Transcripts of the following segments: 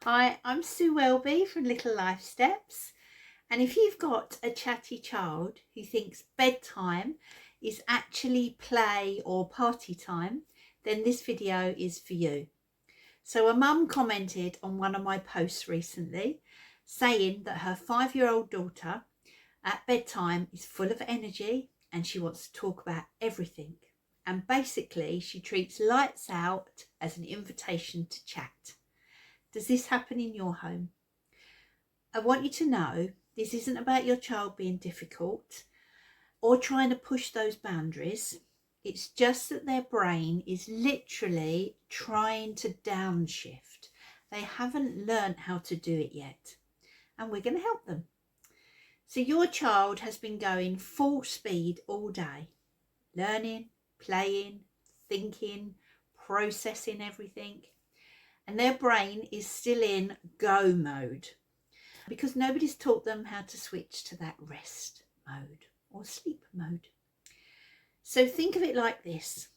Hi, I'm Sue Welby from Little Life Steps, and if you've got a chatty child who thinks bedtime is actually play or party time, then this video is for you. So a mum commented on one of my posts recently saying that her 5-year-old daughter at bedtime is full of energy and she wants to talk about everything. And basically she treats lights out as an invitation to chat. Does this happen in your home? I want you to know this isn't about your child being difficult or trying to push those boundaries. It's just that their brain is literally trying to downshift. They haven't learned how to do it yet, and we're going to help them. So your child has been going full speed all day, learning, playing, thinking, processing everything. And their brain is still in go mode because nobody's taught them how to switch to that rest mode or sleep mode. So think of it like this.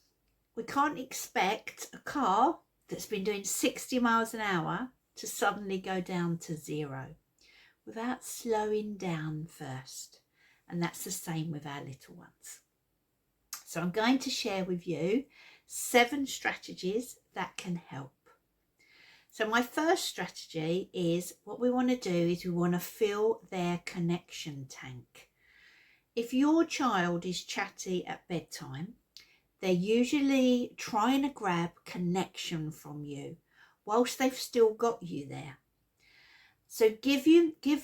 We can't expect a car that's been doing 60 miles an hour to suddenly go down to 0 without slowing down first. And that's the same with our little ones. So I'm going to share with you 7 strategies that can help. So my first strategy is what we want to do is we want to fill their connection tank. If your child is chatty at bedtime, they're usually trying to grab connection from you whilst they've still got you there. So give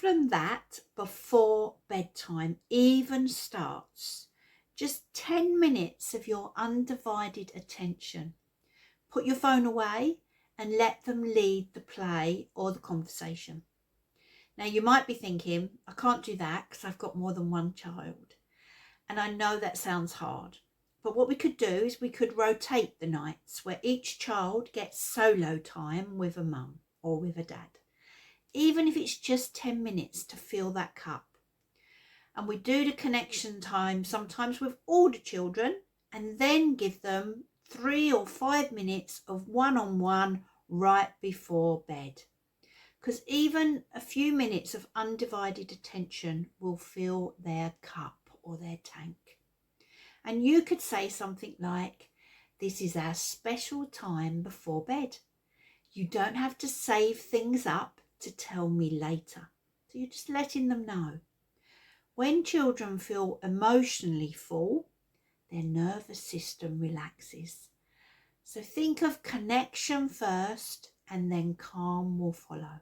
them that before bedtime even starts. Just 10 minutes of your undivided attention. Put your phone away and let them lead the play or the conversation. Now you might be thinking, I can't do that because I've got more than one child. And I know that sounds hard. But what we could do is we could rotate the nights where each child gets solo time with a mum or with a dad. Even if it's just 10 minutes to fill that cup. And we do the connection time sometimes with all the children and then give them 3 or 5 minutes of one-on-one right before bed. Because even a few minutes of undivided attention will fill their cup or their tank. And you could say something like, this is our special time before bed. You don't have to save things up to tell me later. So you're just letting them know. When children feel emotionally full, their nervous system relaxes. So think of connection first and then calm will follow.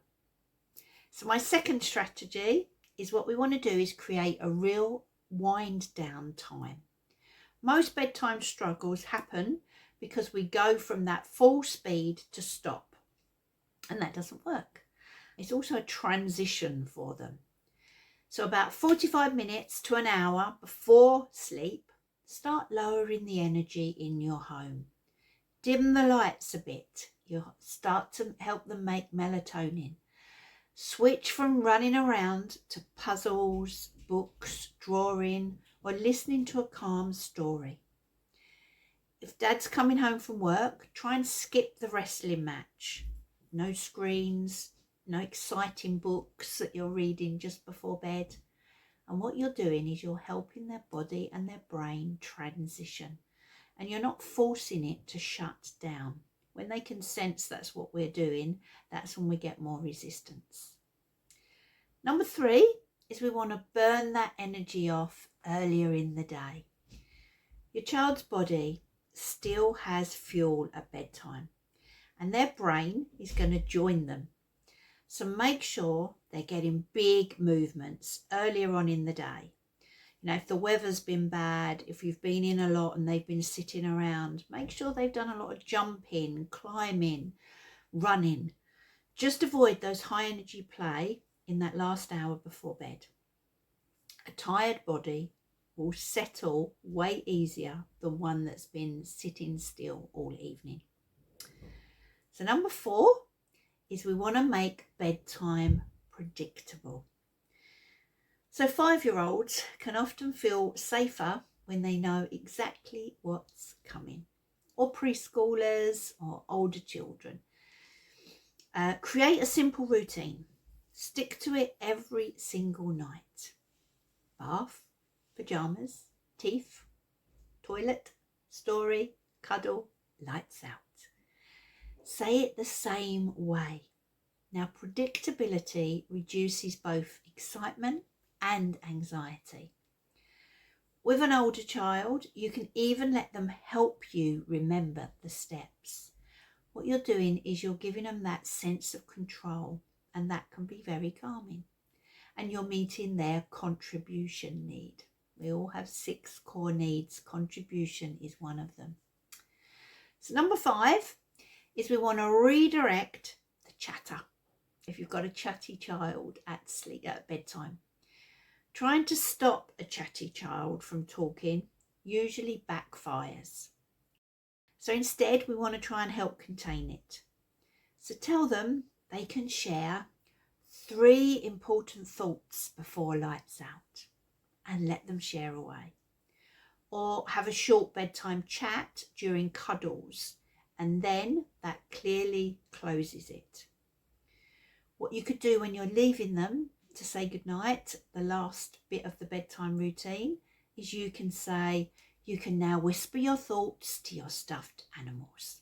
So my second strategy is what we want to do is create a real wind down time. Most bedtime struggles happen because we go from that full speed to stop, and that doesn't work. It's also a transition for them. So about 45 minutes to an hour before sleep, start lowering the energy in your home. Dim the lights a bit. You'll start to help them make melatonin. Switch from running around to puzzles, books, drawing, or listening to a calm story. If dad's coming home from work, try and skip the wrestling match. No screens, no exciting books that you're reading just before bed. And what you're doing is you're helping their body and their brain transition. And you're not forcing it to shut down. When they can sense that's what we're doing, that's when we get more resistance. Number 3 is we want to burn that energy off earlier in the day. Your child's body still has fuel at bedtime and their brain is going to join them. So make sure they're getting big movements earlier on in the day. You know, if the weather's been bad, if you've been in a lot and they've been sitting around, make sure they've done a lot of jumping, climbing, running. Just avoid those high energy play in that last hour before bed. A tired body will settle way easier than one that's been sitting still all evening. So number 4 is we want to make bedtime predictable. So 5-year-olds can often feel safer when they know exactly what's coming, or preschoolers or older children. Create a simple routine. Stick to it every single night. Bath, pyjamas, teeth, toilet, story, cuddle, lights out. Say it the same way. Now, predictability reduces both excitement and anxiety. With an older child, you can even let them help you remember the steps. What you're doing is you're giving them that sense of control, and that can be very calming. And you're meeting their contribution need. We all have 6 core needs. Contribution is one of them. So number 5 is we want to redirect the chatter. If you've got a chatty child at bedtime, trying to stop a chatty child from talking usually backfires. So instead, we want to try and help contain it. So tell them they can share 3 important thoughts before lights out and let them share away. Or have a short bedtime chat during cuddles, and then that clearly closes it. What you could do when you're leaving them to say goodnight, the last bit of the bedtime routine, is you can say, you can now whisper your thoughts to your stuffed animals.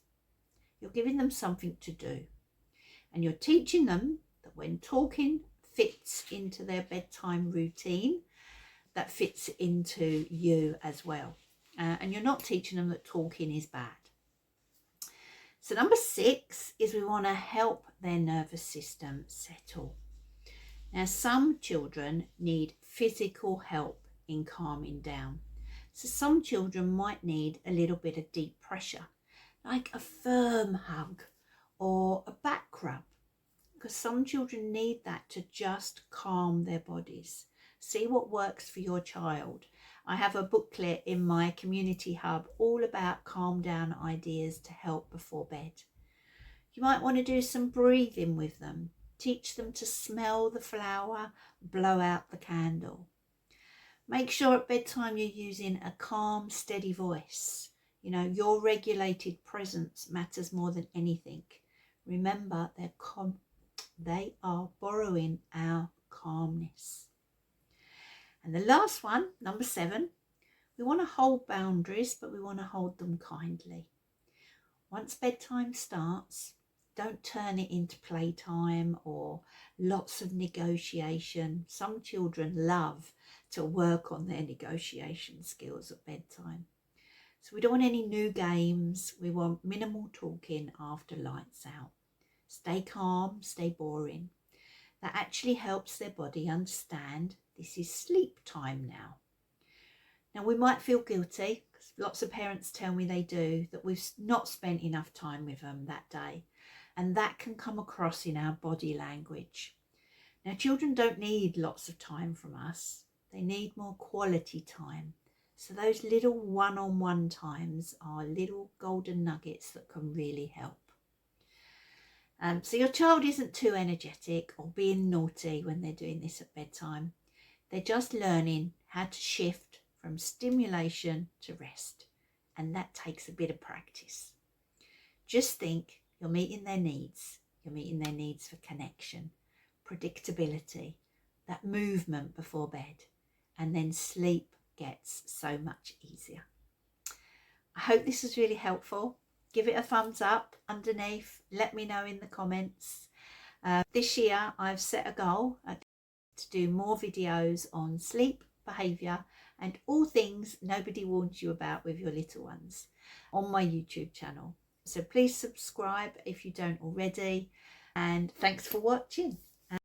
You're giving them something to do. And you're teaching them that when talking fits into their bedtime routine, that fits into you as well. And you're not teaching them that talking is bad. So number 6 is we want to help their nervous system settle. Now, some children need physical help in calming down. So some children might need a little bit of deep pressure, like a firm hug or a back rub, because some children need that to just calm their bodies. See what works for your child. I have a booklet in my community hub all about calm down ideas to help before bed. You might want to do some breathing with them. Teach them to smell the flower, blow out the candle. Make sure at bedtime you're using a calm, steady voice. You know, your regulated presence matters more than anything. Remember, they are borrowing our calmness. And the last one, number 7, we want to hold boundaries, but we want to hold them kindly. Once bedtime starts, don't turn it into playtime or lots of negotiation. Some children love to work on their negotiation skills at bedtime. So we don't want any new games. We want minimal talking after lights out. Stay calm, stay boring. That actually helps their body understand this is sleep time now. Now, we might feel guilty, because lots of parents tell me they do, that we've not spent enough time with them that day. And that can come across in our body language. Now, children don't need lots of time from us. They need more quality time. So those little one-on-one times are little golden nuggets that can really help. So your child isn't too energetic or being naughty when they're doing this at bedtime. They're just learning how to shift from stimulation to rest. And that takes a bit of practice. Just think, you're meeting their needs. You're meeting their needs for connection, predictability, that movement before bed, and then sleep gets so much easier. I hope this was really helpful. Give it a thumbs up underneath. Let me know in the comments. This year I've set a goal to do more videos on sleep, behaviour, and all things nobody warns you about with your little ones on my YouTube channel. So please subscribe if you don't already, and thanks for watching.